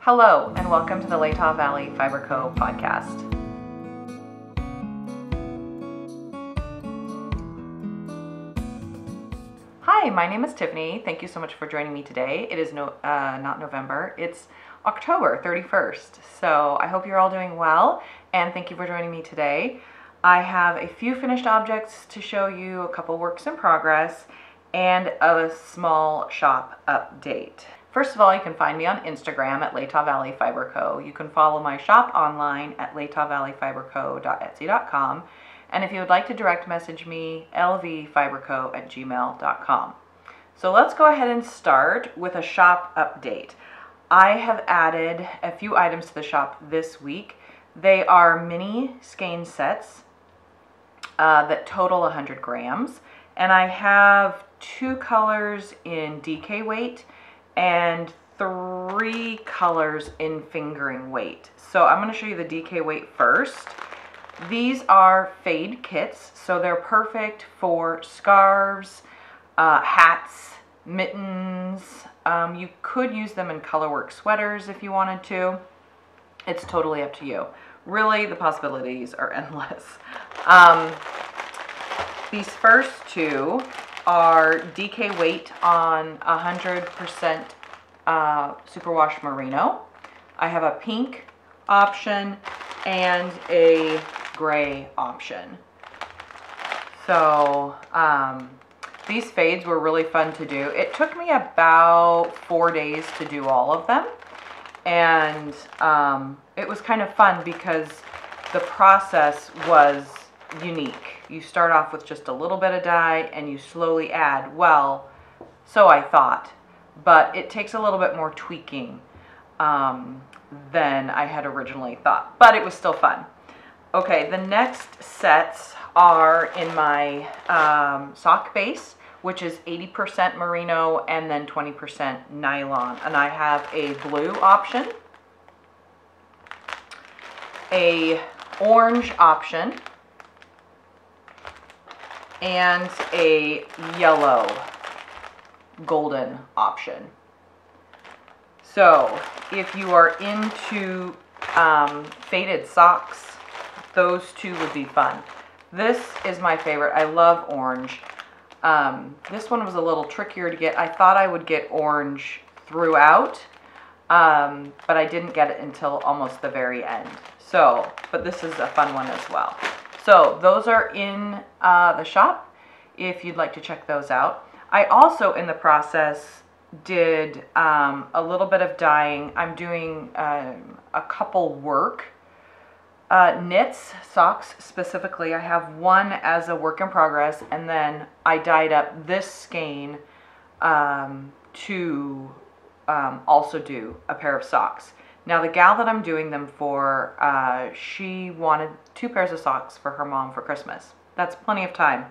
Hello, and welcome to the Latah Valley Fiber Co podcast. Hi, my name is Tiffany. Thank you so much for joining me today. It is not November, it's October 31st. So I hope you're all doing well, and thank you for joining me today. I have a few finished objects to show you, a couple works in progress, and a small shop update. First of all, you can find me on Instagram at Latah Valley Fiber Co. You can follow my shop online at latahvalleyfiberco.etsy.com. And if you would like to direct message me, lvfiberco@gmail.com. So let's go ahead and start with a shop update. I have added a few items to the shop this week. They are mini skein sets that total 100 grams. And I have 2 colors in DK weight and 3 colors in fingering weight. So I'm going to show you the DK weight first. These are fade kits, so they're perfect for scarves, hats, mittens. You could use them in colorwork sweaters if you wanted to. It's totally up to you. Really, the possibilities are endless. These first 2 are DK weight on 100% superwash merino. I have a pink option and a gray option. So these fades were really fun to do. It took me about 4 days to do all of them, and it was kind of fun because the process was unique. You start off with just a little bit of dye and you slowly add, well, so I thought, but it takes a little bit more tweaking than I had originally thought, but it was still fun. Okay, the next sets are in my sock base, which is 80% merino and then 20% nylon, and I have a blue option, a orange option, and a yellow golden option. So if you are into faded socks, those 2 would be fun. This is my favorite. I love orange. This one was a little trickier to get. I thought I would get orange throughout, but I didn't get it until almost the very end. So, but this is a fun one as well. So those are in the shop if you'd like to check those out. I also, in the process, did a little bit of dyeing. I'm doing a couple work knits, socks specifically. I have one as a work in progress, and then I dyed up this skein to also do a pair of socks. Now the gal that I'm doing them for, she wanted 2 pairs of socks for her mom for Christmas. That's plenty of time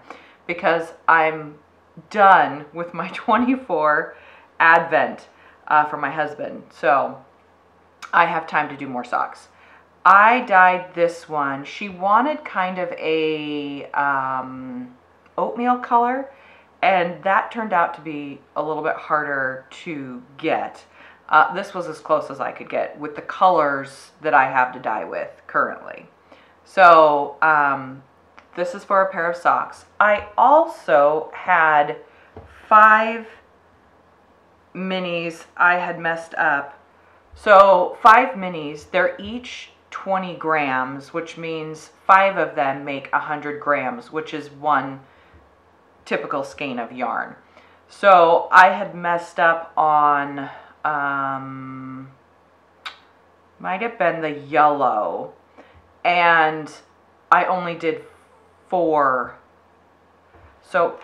because I'm done with my 24 Advent for my husband. So I have time to do more socks. I dyed this one. She wanted kind of a oatmeal color, and that turned out to be a little bit harder to get. This was as close as I could get with the colors that I have to dye with currently. So this is for a pair of socks. I also had 5 minis I had messed up. So 5 minis, they're each 20 grams, which means 5 of them make 100 grams, which is 1 typical skein of yarn. So I had messed up on might have been the yellow, and I only did 4. So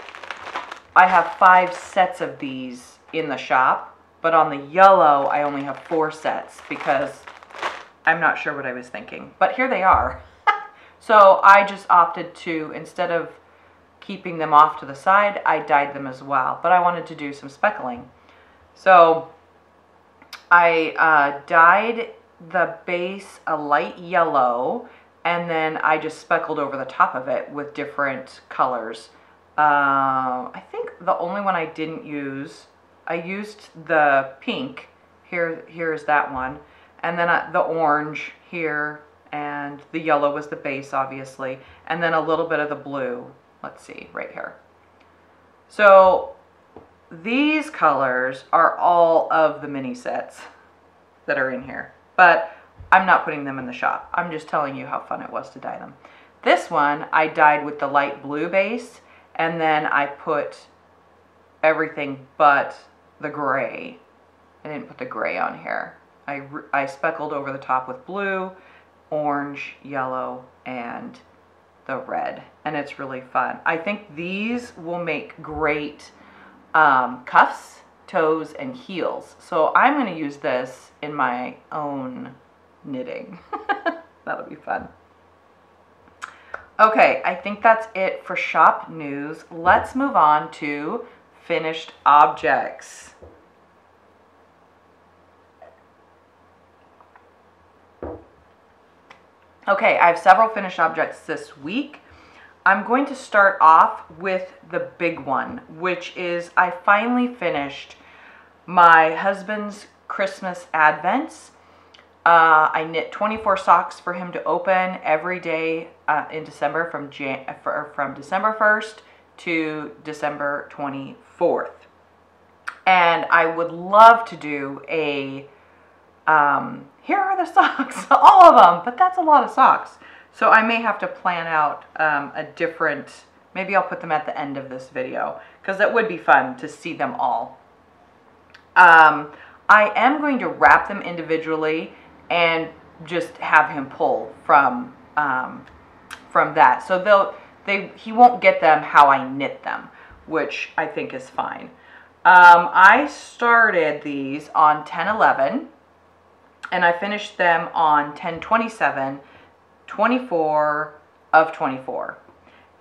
I have 5 sets of these in the shop, but on the yellow I only have 4 sets because I'm not sure what I was thinking, but here they are. So I just opted to, instead of keeping them off to the side, I dyed them as well, but I wanted to do some speckling. So I dyed the base a light yellow, and then I just speckled over the top of it with different colors. I think the only one I didn't use, I used the pink. Here's that one. and then the orange here, and the yellow was the base, obviously, and then a little bit of the blue. Let's see, right here. So these colors are all of the mini sets that are in here, but I'm not putting them in the shop. I'm just telling you how fun it was to dye them. This one I dyed with the light blue base, and then I put everything but the gray. I didn't put the gray on here. I speckled over the top with blue, orange, yellow, and the red, and it's really fun. I think these will make great cuffs, toes, and heels. So I'm going to use this in my own knitting. That'll be fun. Okay, I think that's it for shop news. Let's move on to finished objects. Okay, I have several finished objects this week. I'm going to start off with the big one, which is I finally finished my husband's Christmas advents. I knit 24 socks for him to open every day in December from December 1st to December 24th. And I would love to do a here are the socks, all of them, but that's a lot of socks. So I may have to plan out a different, maybe I'll put them at the end of this video, because that would be fun to see them all. I am going to wrap them individually and just have him pull from that. So he won't get them how I knit them, which I think is fine. I started these on 10/11. And I finished them on 10/27, 24 of 24.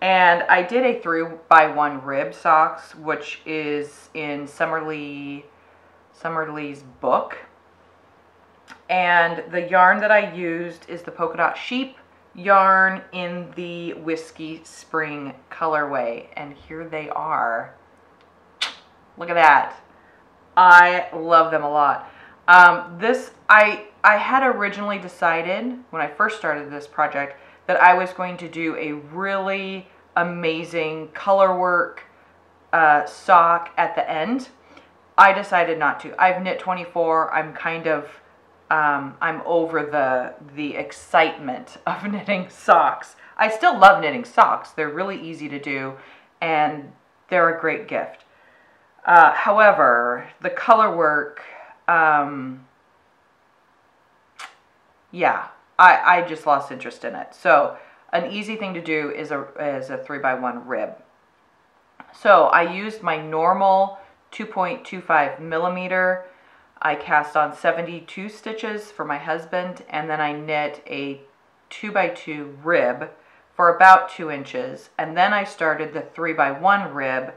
And I did a 3x1 rib socks, which is in Summerlee's book. And the yarn that I used is the Polka Dot Sheep yarn in the Whiskey Spring colorway. And here they are. Look at that. I love them a lot. I had originally decided when I first started this project that I was going to do a really amazing color work sock at the end. I decided not to. I've knit 24. I'm kind of I'm over the excitement of knitting socks. I still love knitting socks. They're really easy to do, and they're a great gift. However, the color work, yeah, I just lost interest in it. So an easy thing to do is a 3x1 rib. So I used my normal 2.25 millimeter. I cast on 72 stitches for my husband, and then I knit a 2x2 rib for about 2 inches. And then I started the 3x1 rib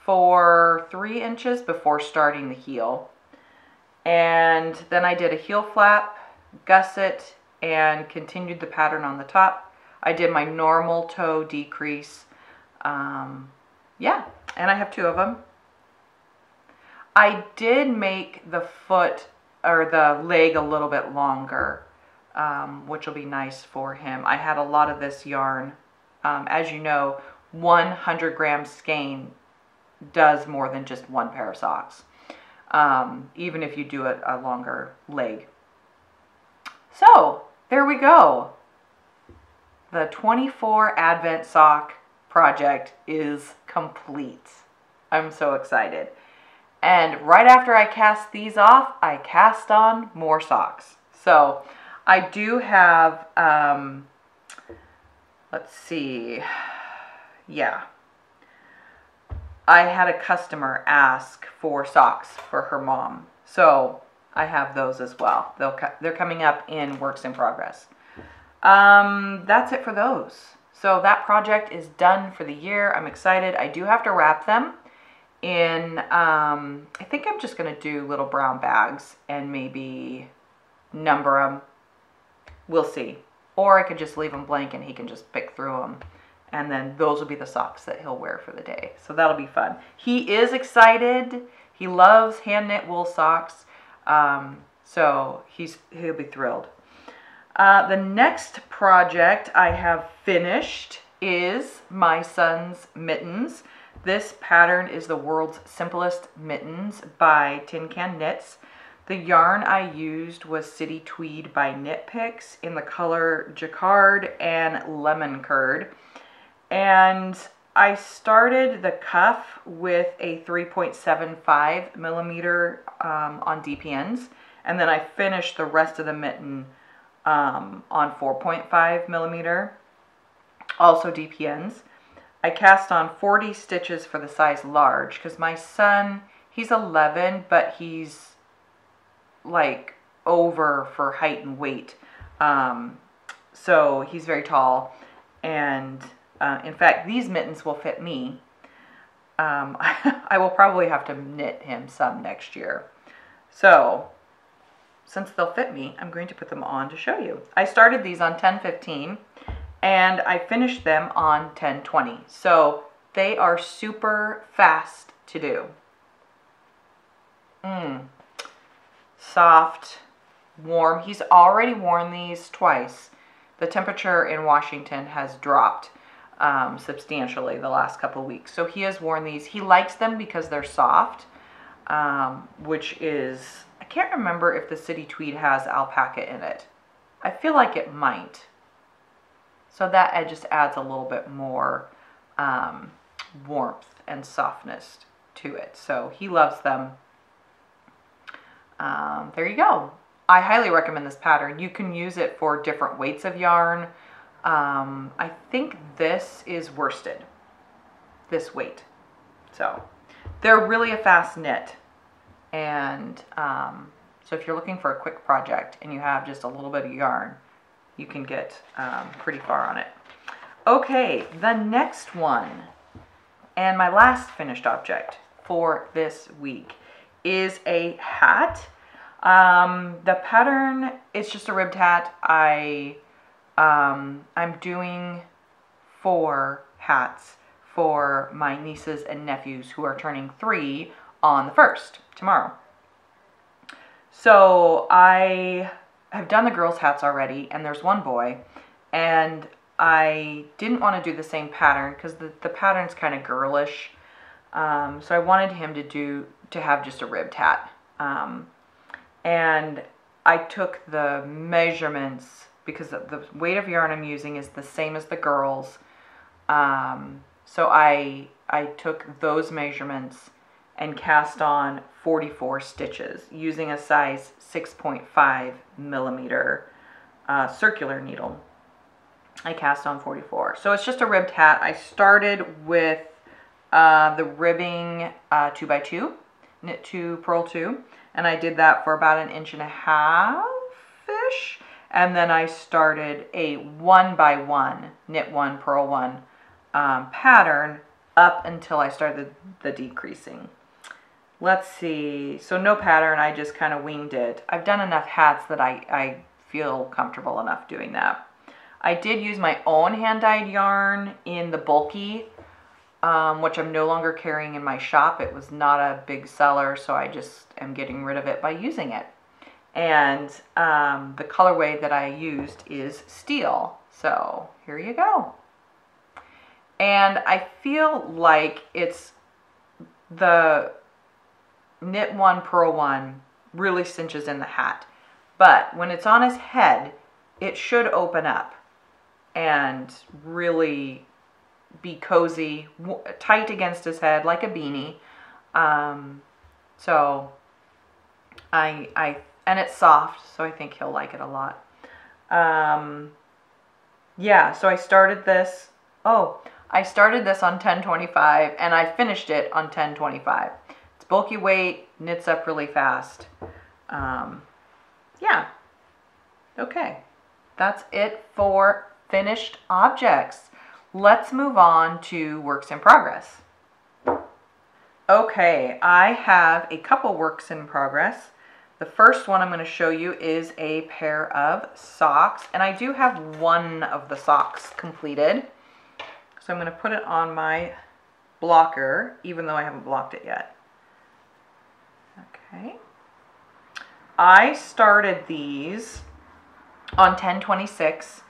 for 3 inches before starting the heel. And then I did a heel flap, gusset, and continued the pattern on the top. I did my normal toe decrease. Yeah, and I have 2 of them. I did make the foot or the leg a little bit longer, which will be nice for him. I had a lot of this yarn. As you know, 100 gram skein does more than just 1 pair of socks, even if you do a longer leg. So there we go. The 24 Advent sock project is complete. I'm so excited. And right after I cast these off, I cast on more socks. So I do have, let's see, yeah. I had a customer ask for socks for her mom. So I have those as well. They're coming up in works in progress. That's it for those. So that project is done for the year. I'm excited. I do have to wrap them in, I think I'm just going to do little brown bags and maybe number them. We'll see. Or I could just leave them blank and he can just pick through them. And then those will be the socks that he'll wear for the day. So that'll be fun. He is excited. He loves hand knit wool socks. So he'll be thrilled. The next project I have finished is my son's mittens. This pattern is the world's simplest mittens by Tin Can Knits. The yarn I used was City Tweed by Knit Picks in the color Jacquard and Lemon Curd. And I started the cuff with a 3.75 millimeter on DPNs, and then I finished the rest of the mitten on 4.5 millimeter, also DPNs. I cast on 40 stitches for the size large because my son, he's 11, but he's like over for height and weight. So he's very tall, and in fact, these mittens will fit me. I will probably have to knit him some next year. So since they'll fit me, I'm going to put them on to show you. I started these on 10/15 and I finished them on 10/20. So they are super fast to do. Soft, warm. He's already worn these twice. The temperature in Washington has dropped substantially the last couple of weeks. So he has worn these. He likes them because they're soft, which is, I can't remember if the City Tweed has alpaca in it. I feel like it might. So that just adds a little bit more warmth and softness to it. So he loves them. There you go. I highly recommend this pattern. You can use it for different weights of yarn. I think this is worsted, this weight. So they're really a fast knit. And so if you're looking for a quick project and you have just a little bit of yarn, you can get pretty far on it. Okay, the next one, and my last finished object for this week, is a hat. The pattern, it's just a ribbed hat. I'm doing 4 hats for my nieces and nephews who are turning 3 on the 1st, tomorrow. So I have done the girls' hats already, and there's one boy, and I didn't want to do the same pattern because the pattern's kind of girlish. So I wanted him to have just a ribbed hat. And I took the measurements because the weight of yarn I'm using is the same as the girls. So I took those measurements and cast on 44 stitches using a size 6.5 millimeter circular needle. I cast on 44. So it's just a ribbed hat. I started with the ribbing 2x2, knit 2, purl 2, and I did that for about 1.5 inches, and then I started a 1x1, knit 1, purl 1 pattern up until I started the decreasing. Let's see, so no pattern, I just kind of winged it. I've done enough hats that I feel comfortable enough doing that. I did use my own hand-dyed yarn in the bulky, which I'm no longer carrying in my shop. It was not a big seller, so I just am getting rid of it by using it. And the colorway that I used is steel. So here you go. And I feel like it's the knit 1, purl 1 really cinches in the hat. But when it's on his head, it should open up and really be cozy, tight against his head like a beanie. So and it's soft, so I think he'll like it a lot. Yeah, so I started this. I started this on 10/25 and I finished it on 10/25. It's bulky weight, knits up really fast. Yeah. Okay. That's it for finished objects. Let's move on to works in progress. Okay, I have a couple works in progress. The first one I'm going to show you is a pair of socks, and I do have one of the socks completed. So I'm going to put it on my blocker, even though I haven't blocked it yet. Okay. I started these on 10/26,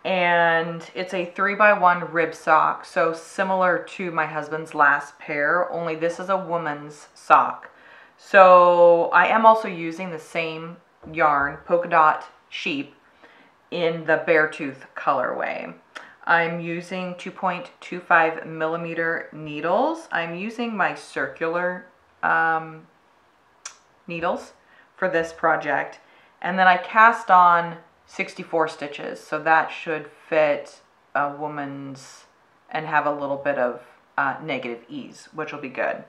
and it's a 3x1 rib sock, so similar to my husband's last pair, only this is a woman's sock. So I am also using the same yarn, polka dot sheep, in the Beartooth colorway. I'm using 2.25 millimeter needles. I'm using my circular needles for this project, and then I cast on 64 stitches, so that should fit a woman's and have a little bit of negative ease, which will be good.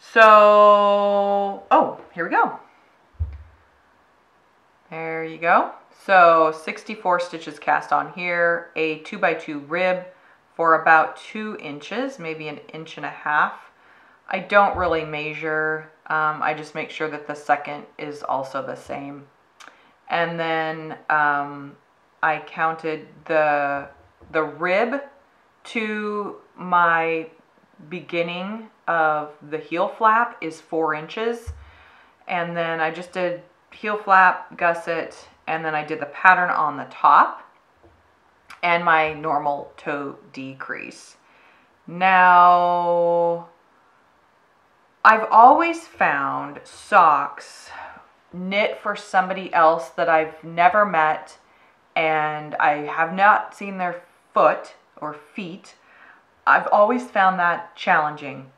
So, oh, here we go. There you go. So 64 stitches cast on here, a 2x2 rib for about 2 inches, maybe 1.5 inches. I don't really measure. I just make sure that the second is also the same. And then I counted the rib to my beginning of the heel flap is 4 inches. And then I just did heel flap, gusset, and then I did the pattern on the top and my normal toe decrease. Now, I've always found socks knit for somebody else that I've never met, and I have not seen their foot or feet. I've always found that challenging.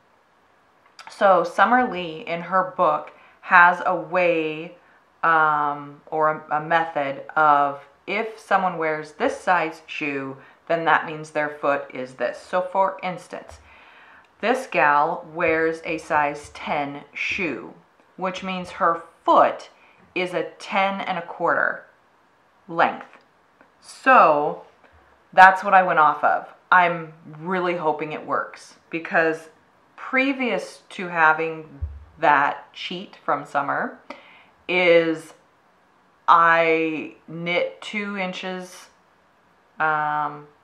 So Summer Lee in her book has a way or a method of, if someone wears this size shoe, then that means their foot is this. So for instance, this gal wears a size 10 shoe, which means her foot is a 10.25 length. So that's what I went off of. I'm really hoping it works, because previous to having that cheat from Summer is I knit 2 inches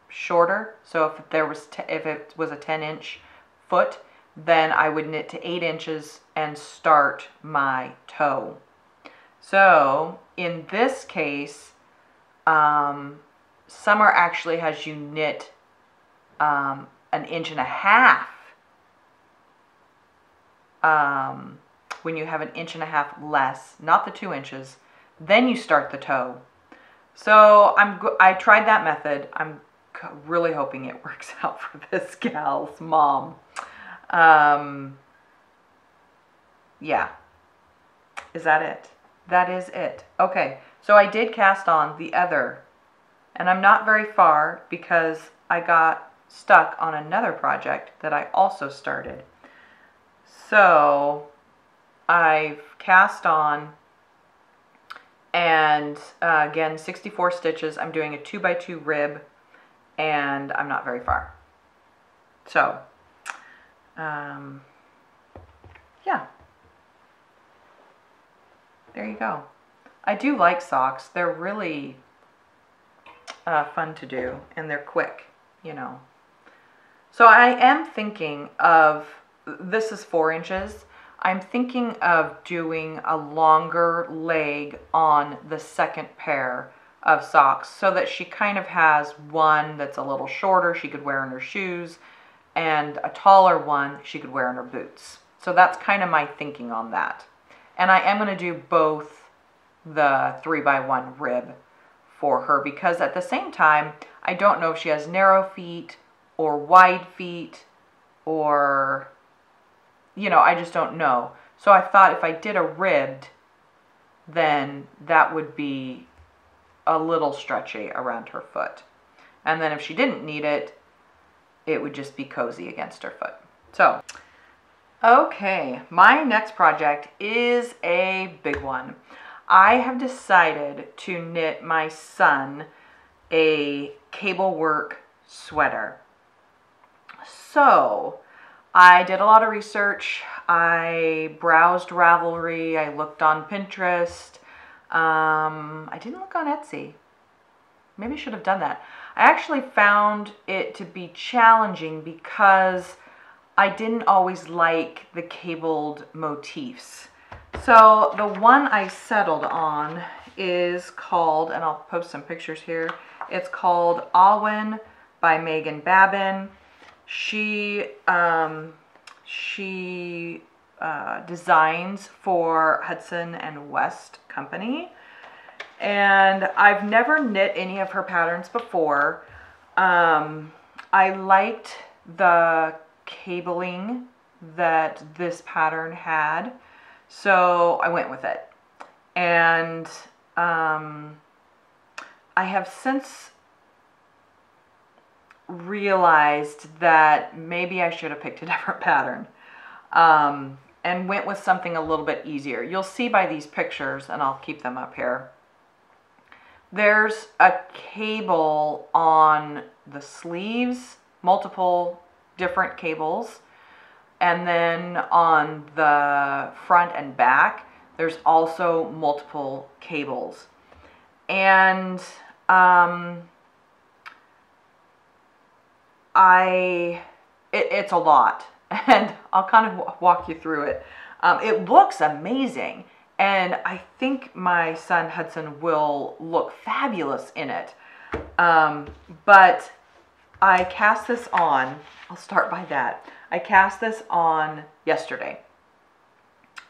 shorter. So if it was a 10-inch foot, then I would knit to 8 inches and start my toe. So in this case, Summer actually has you knit 1.5 inches when you have 1.5 inches less, not the 2 inches, then you start the toe. So I tried that method. I'm really hoping it works out for this gal's mom. Yeah. Is that it? That is it. Okay, so I did cast on the other, and I'm not very far because I got stuck on another project that I also started. So I've cast on, and again, 64 stitches. I'm doing a 2x2 rib, and I'm not very far. So, yeah. There you go. I do like socks. They're really fun to do, and they're quick, you know. So I am thinking of, this is 4 inches. I'm thinking of doing a longer leg on the second pair of socks so that she kind of has one that's a little shorter she could wear in her shoes, and a taller one she could wear in her boots. So that's kind of my thinking on that. And I am going to do both the 3x1 rib for her, because at the same time, I don't know if she has narrow feet or wide feet, or, you know, I just don't know. So I thought if I did a ribbed, then that would be a little stretchy around her foot. And then if she didn't need it, it would just be cozy against her foot. So, okay, my next project is a big one. I have decided to knit my son a cable work sweater. So I did a lot of research. I browsed Ravelry. I looked on Pinterest. I didn't look on Etsy. Maybe I should have done that. I actually found it to be challenging because I didn't always like the cabled motifs. So the one I settled on is called, and I'll post some pictures here, it's called Awen by Meghan Babin. She designs for Hudson and West Company, and I've never knit any of her patterns before. I liked the cabling that this pattern had, so I went with it. And I have since realized that maybe I should have picked a different pattern, and went with something a little bit easier. You'll see by these pictures, and I'll keep them up here, there's a cable on the sleeves, multiple different cables, and then on the front and back there's also multiple cables. And it's a lot, and I'll kind of walk you through it. It looks amazing, and I think my son Hudson will look fabulous in it. But I cast this on, I'll start by that. I cast this on yesterday,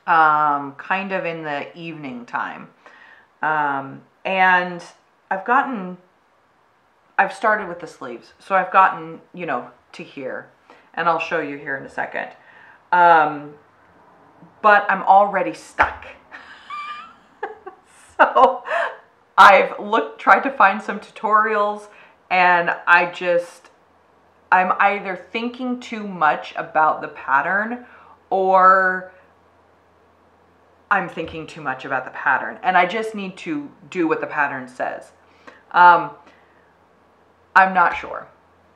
kind of in the evening time. And I've started with the sleeves, so I've gotten, you know, to here, and I'll show you here in a second. But I'm already stuck. So I've tried to find some tutorials, and I'm either thinking too much about the pattern, or I'm thinking too much about the pattern, and I just need to do what the pattern says. I'm not sure.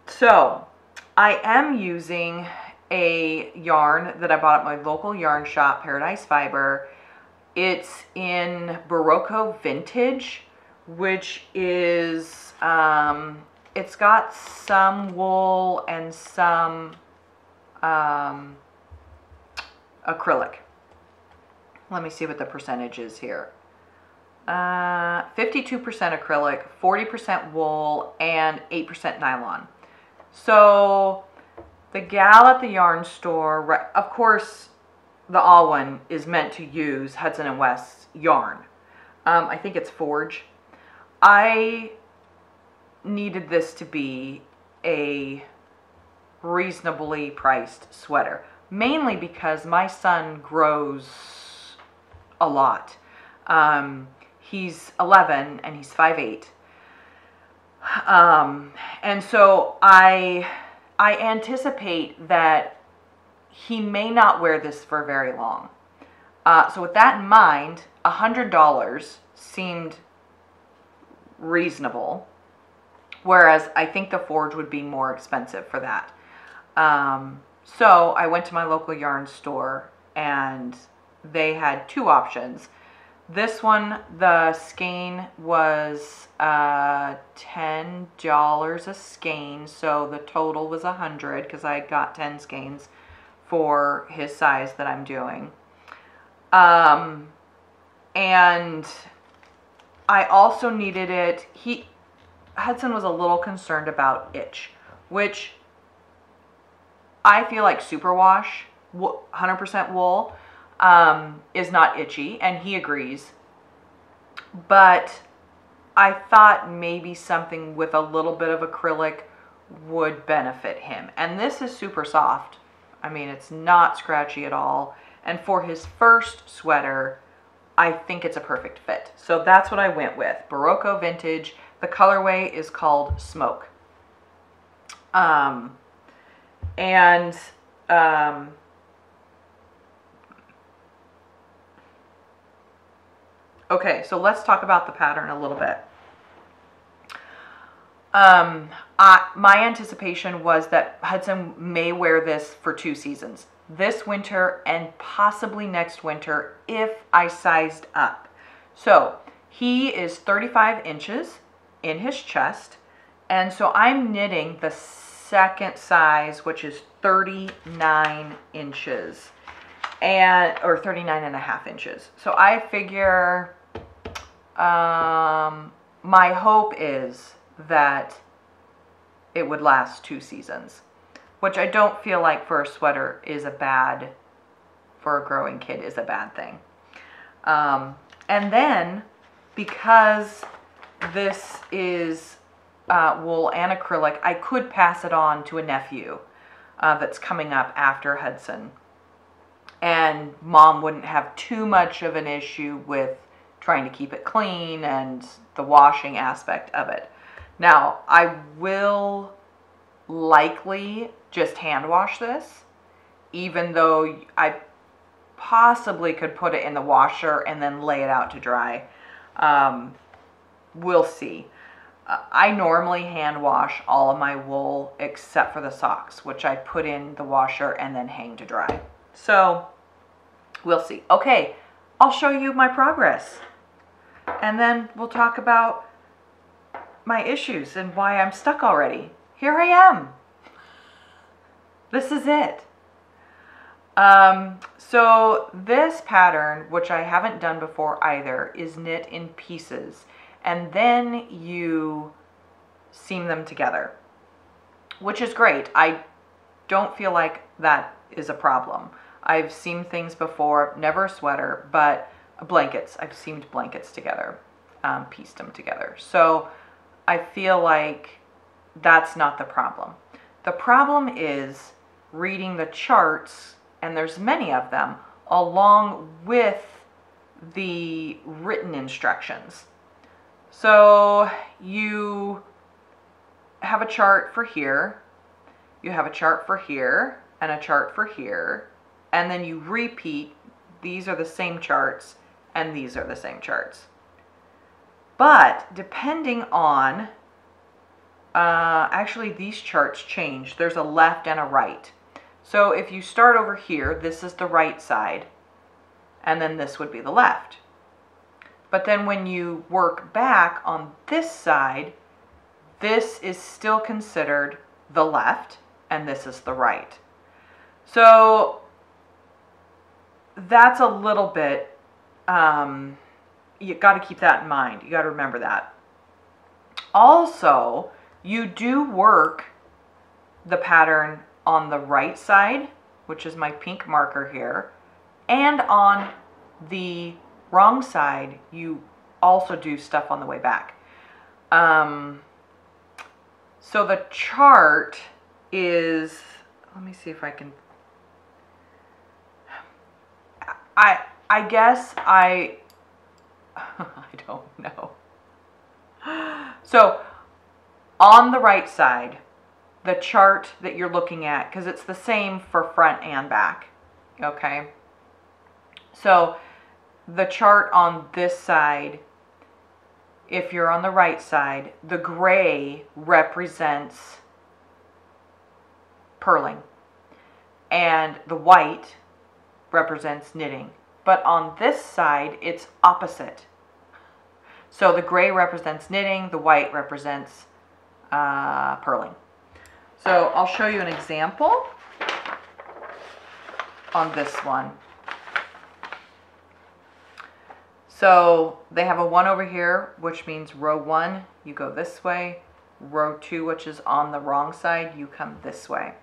So I am using a yarn that I bought at my local yarn shop, Paradise Fiber. It's in Berroco Vintage, which is, it's got some wool and some acrylic. Let me see what the percentage is here. 52% acrylic, 40% wool, and 8% nylon. So the gal at the yarn store, of course, the Awen is meant to use Hudson and West's yarn. I think it's Forge. I needed this to be a reasonably priced sweater, mainly because my son grows a lot. He's 11 and he's 5'8". And so I anticipate that he may not wear this for very long. So with that in mind, $100 seemed reasonable, whereas I think the Forge would be more expensive for that. So I went to my local yarn store, and they had two options. This one, the skein was $10 a skein, so the total was $100 because I got 10 skeins for his size that I'm doing. And I also needed it. Hudson was a little concerned about itch, which I feel like superwash, 100% wool, is not itchy, and he agrees. But I thought maybe something with a little bit of acrylic would benefit him. And this is super soft. I mean, it's not scratchy at all. And for his first sweater, I think it's a perfect fit. So that's what I went with. Berroco Vintage. The colorway is called Smoke. Okay, so let's talk about the pattern a little bit. My anticipation was that Hudson may wear this for 2 seasons. This winter and possibly next winter if I sized up. So he is 35 inches in his chest, and so I'm knitting the second size, which is 39 inches. or 39.5 inches. So I figure my hope is that it would last 2 seasons, which I don't feel like for a sweater is a bad, for a growing kid is a bad thing. And then because this is wool and acrylic, I could pass it on to a nephew that's coming up after Hudson. And mom wouldn't have too much of an issue with trying to keep it clean and the washing aspect of it. Now, I will likely just hand wash this, even though I possibly could put it in the washer and then lay it out to dry. We'll see. I normally hand wash all of my wool except for the socks, which I put in the washer and then hang to dry. So we'll see. Okay, I'll show you my progress. And then we'll talk about my issues and why I'm stuck already. Here I am. This is it. So this pattern, which I haven't done before either, is knit in pieces. And then you seam them together, which is great. I don't feel like that is a problem. I've seamed things before, never a sweater, but blankets. I've seamed blankets together, pieced them together. So I feel like that's not the problem. The problem is reading the charts, and there's many of them, along with the written instructions. So you have a chart for here, you have a chart for here, and a chart for here, and then you repeat. These are the same charts, and these are the same charts. But depending on, actually these charts change. There's a left and a right. So if you start over here, this is the right side, and then this would be the left. But then when you work back on this side, this is still considered the left, and this is the right. So that's a little bit, you got to keep that in mind. You got to remember that. Also, you do work the pattern on the right side, which is my pink marker here, and on the wrong side, you also do stuff on the way back. So the chart is, let me see if I can, I guess I don't know. So on the right side, the chart that you're looking at, because it's the same for front and back, okay? So the chart on this side, if you're on the right side, the gray represents purling, and the white represents knitting. But on this side, it's opposite. So the gray represents knitting, the white represents purling. So I'll show you an example on this one. So they have a 1 over here, which means row 1, you go this way. Row 2, which is on the wrong side, you come this way.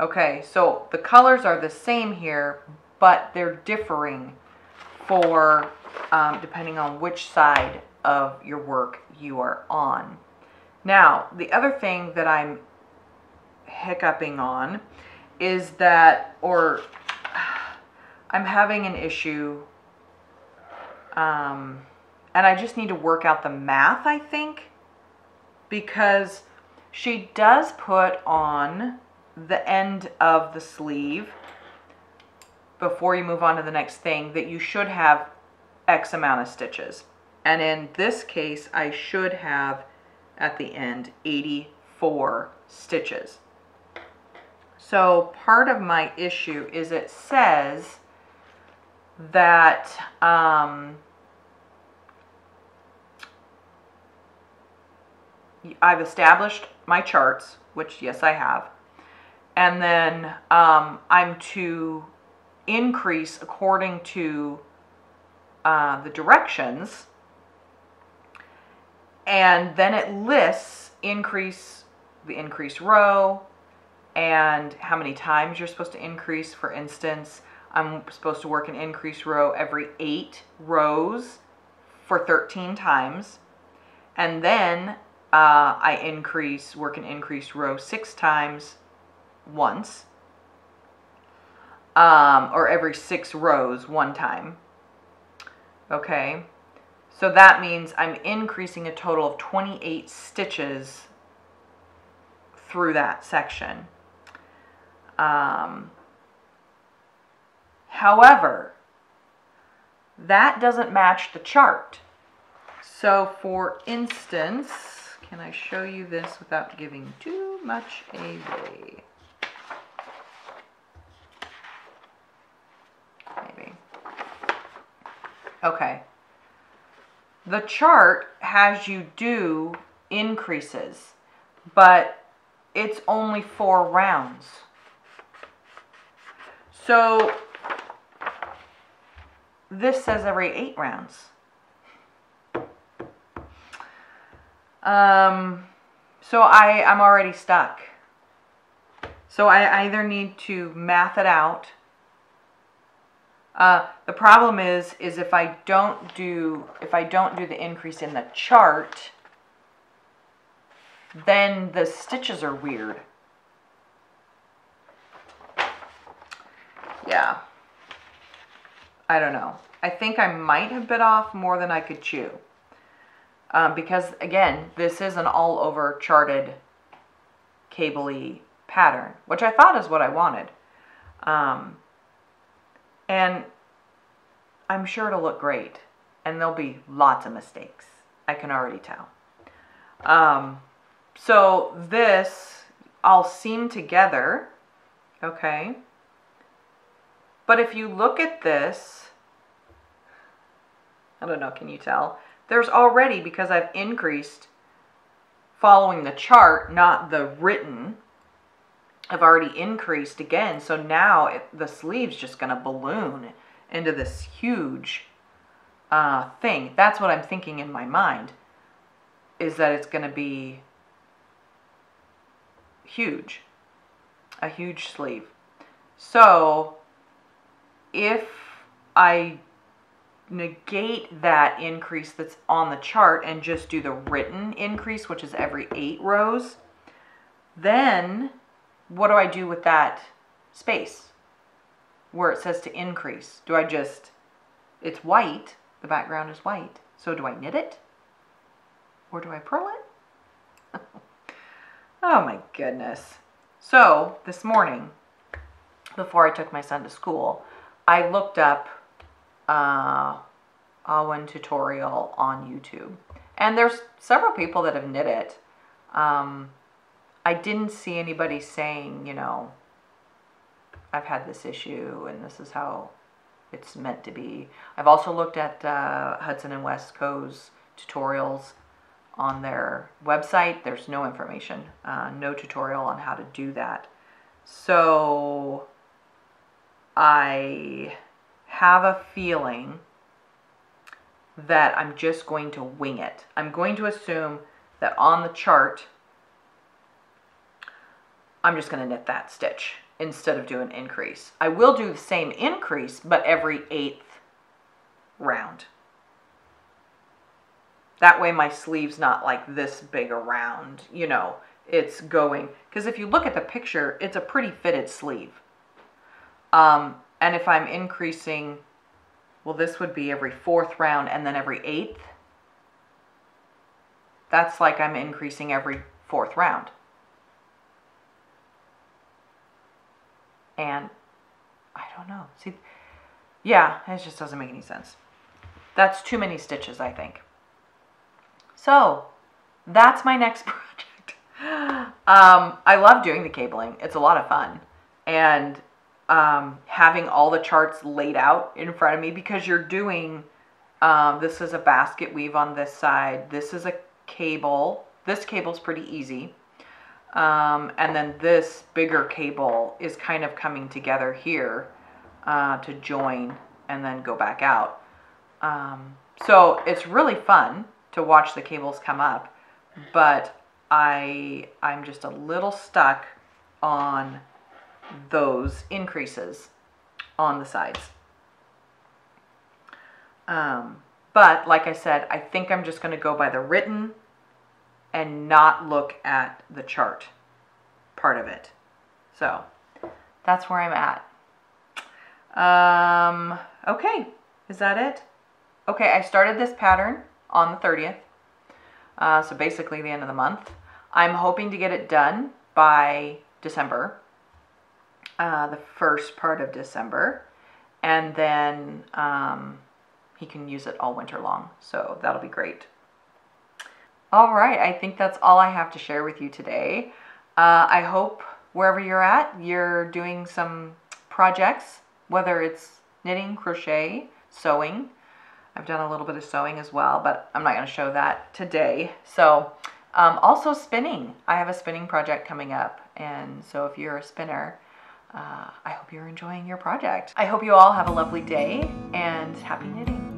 Okay, so the colors are the same here, but they're differing for depending on which side of your work you are on. Now, the other thing that I'm hiccuping on is that, or I'm having an issue, and I just need to work out the math, I think, because she does put on the end of the sleeve, before you move on to the next thing, that you should have X amount of stitches. And in this case, I should have at the end 84 stitches. So part of my issue is it says that I've established my charts, which yes I have, and then I'm to increase according to the directions, and then it lists the increased row and how many times you're supposed to increase. For instance, I'm supposed to work an increased row every 8 rows for 13 times, and then I work an increased row 6 times once, or every 6 rows 1 time. Okay, so that means I'm increasing a total of 28 stitches through that section. However, that doesn't match the chart. So for instance, can I show you this without giving too much away? Maybe. Okay. The chart has you do increases, but it's only 4 rounds. So this says every 8 rounds. So I'm already stuck. So I either need to math it out. The problem is if I don't do the increase in the chart, then the stitches are weird. Yeah. I don't know. I think I might have bit off more than I could chew. Because again, this is an all over charted cable-y pattern, which I thought is what I wanted. And I'm sure it'll look great, and there'll be lots of mistakes. I can already tell. So this, I'll seam together, okay? But if you look at this, I don't know, can you tell? There's already, because I've increased following the chart, not the written, I've already increased again. So now the sleeve's just going to balloon into this huge thing. That's what I'm thinking in my mind, is that it's going to be huge, a huge sleeve. So if I negate that increase that's on the chart and just do the written increase, which is every 8 rows, then what do I do with that space where it says to increase? Do I just, it's white, the background is white, so do I knit it? Or do I purl it? Oh my goodness. So this morning, before I took my son to school, I looked up Awen tutorial on YouTube, and there's several people that have knit it. I didn't see anybody saying, you know, I've had this issue and this is how it's meant to be. I've also looked at Hudson and West Co's tutorials on their website. There's no information, no tutorial on how to do that. So I have a feeling that I'm just going to wing it. I'm going to assume that on the chart, I'm just going to knit that stitch instead of doing increase. I will do the same increase, but every 8th round. That way my sleeve's not like this big around, you know, it's going, because if you look at the picture, it's a pretty fitted sleeve. And if I'm increasing, well, this would be every 4th round and then every 8th. That's like I'm increasing every 4th round. And I don't know. See, yeah, it just doesn't make any sense. That's too many stitches, I think. So that's my next project. I love doing the cabling. It's a lot of fun. And having all the charts laid out in front of me, because you're doing, this is a basket weave on this side. This is a cable. This cable's pretty easy. And then this bigger cable is kind of coming together here. to join and then go back out. So it's really fun to watch the cables come up, but I'm just a little stuck on those increases on the sides. But like I said, I think I'm just going to go by the written and not look at the chart part of it. So that's where I'm at. Okay, is that it? Okay, I started this pattern on the 30th. So basically the end of the month. I'm hoping to get it done by December, the first part of December, and then he can use it all winter long. So that'll be great. All right, I think that's all I have to share with you today. I hope wherever you're at, you're doing some projects, whether it's knitting, crochet, sewing. I've done a little bit of sewing as well, but I'm not going to show that today. So also spinning. I have a spinning project coming up, and so if you're a spinner, I hope you're enjoying your project. I hope you all have a lovely day and happy knitting.